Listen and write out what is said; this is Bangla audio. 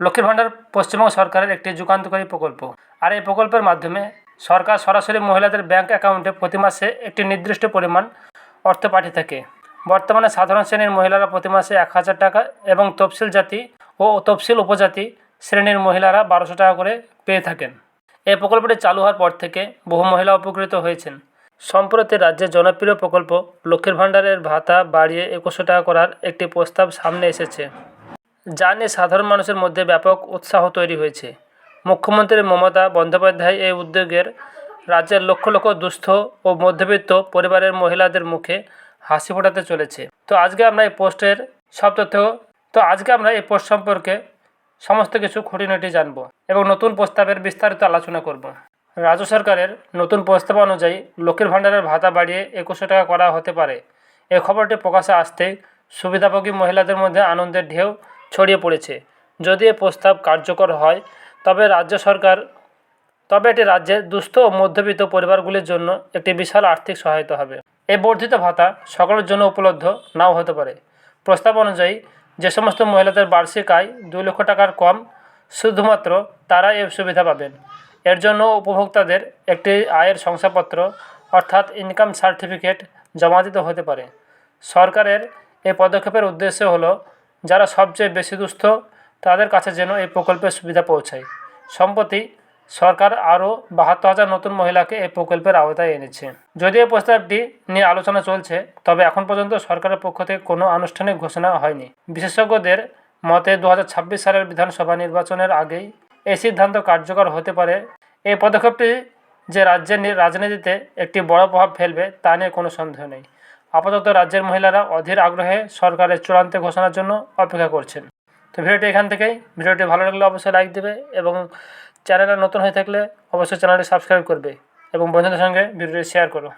লক্ষ্মীর ভাণ্ডার পশ্চিমবঙ্গ সরকারের একটি যুগান্তকারী প্রকল্প। আর এই প্রকল্পের মাধ্যমে সরকার সরাসরি মহিলাদের ব্যাংক অ্যাকাউন্টে প্রতি মাসে একটি নির্দিষ্ট পরিমাণ অর্থ পাঠিয়ে থাকে। বর্তমানে সাধারণ শ্রেণীর মহিলারা প্রতি মাসে 1,000 টাকা এবং তফসিল জাতি ও তফসিল উপজাতি শ্রেণীর মহিলারা 1,200 টাকা করে পেয়ে থাকেন। এই প্রকল্পটি চালু হওয়ার পর থেকে বহু মহিলা উপকৃত হয়েছেন। সম্প্রতি রাজ্যের জনপ্রিয় প্রকল্প লক্ষ্মীর ভাণ্ডারের ভাতা বাড়িয়ে 2,100 টাকা করার একটি প্রস্তাব সামনে এসেছে, যা নিয়ে সাধারণ মানুষের মধ্যে ব্যাপক উৎসাহ তৈরি হয়েছে। মুখ্যমন্ত্রী মমতা বন্দ্যোপাধ্যায় এই উদ্যোগের রাজ্যের লক্ষ লক্ষ দুস্থ ও মধ্যবিত্ত পরিবারের মহিলাদের মুখে হাসি ফোটাতে চলেছে। তো আজকে আমরা এই পোস্ট সম্পর্কে সমস্ত কিছু খুঁটিনাটি জানব এবং নতুন প্রস্তাবের বিস্তারিত আলোচনা করব। রাজ্য সরকারের নতুন প্রস্তাব অনুযায়ী লক্ষ্মীর ভাণ্ডারের ভাতা বাড়িয়ে 2,100 টাকা করা হতে পারে। এই খবরটি প্রকাশে আসতেই সুবিধাভোগী মহিলাদের মধ্যে আনন্দের ঢেউ ছড়িয়ে পড়েছে। যদি এই প্রস্তাব কার্যকর হয় তবে এটি রাজ্যের দুস্থ ও মধ্যবিত্ত পরিবারগুলির জন্য একটি বিশাল আর্থিক সহায়তা হবে। এই বর্ধিত ভাতা সকলের জন্য উপলব্ধ নাও হতে পারে। প্রস্তাব অনুযায়ী যে সমস্ত মহিলাদের বার্ষিক আয় 2 লক্ষ টাকার কম, শুধুমাত্র তারা এই সুবিধা পাবেন। এর জন্য উপভোক্তাদের একটি আয়ের শংসাপত্র অর্থাৎ ইনকাম সার্টিফিকেট জমা দিতে হতে পারে। সরকারের এই পদক্ষেপের উদ্দেশ্য হলো যারা সবচেয়ে বেশি দুস্থ তাদের কাছে যেন এই প্রকল্পের সুবিধা পৌঁছায়। সম্প্রতি সরকার আরও 72,000 নতুন মহিলাকে এই প্রকল্পের আওতায় এনেছে। যদিও এই প্রস্তাবটি নিয়ে আলোচনা চলছে, তবে এখন পর্যন্ত সরকারের পক্ষ থেকে কোনো আনুষ্ঠানিক ঘোষণা হয়নি। বিশেষজ্ঞদের মতে 2026 সালের বিধানসভা নির্বাচনের আগেই এই সিদ্ধান্ত কার্যকর হতে পারে। এই পদক্ষেপটি যে রাজ্যের রাজনীতিতে একটি বড় প্রভাব ফেলবে তা নিয়ে কোনো সন্দেহ নেই। আপাতত রাজ্যের মহিলারা অধীর আগ্রহে সরকারের চূড়ান্ত ঘোষণার জন্য অপেক্ষা করছেন। তো ভিডিওটি ভালো লাগলে অবশ্যই লাইক দেবে এবং চ্যানেলে নতুন হয়ে থাকলে অবশ্যই চ্যানেলটি সাবস্ক্রাইব করবে এবং বন্ধুদের সঙ্গে ভিডিওটি শেয়ার করো।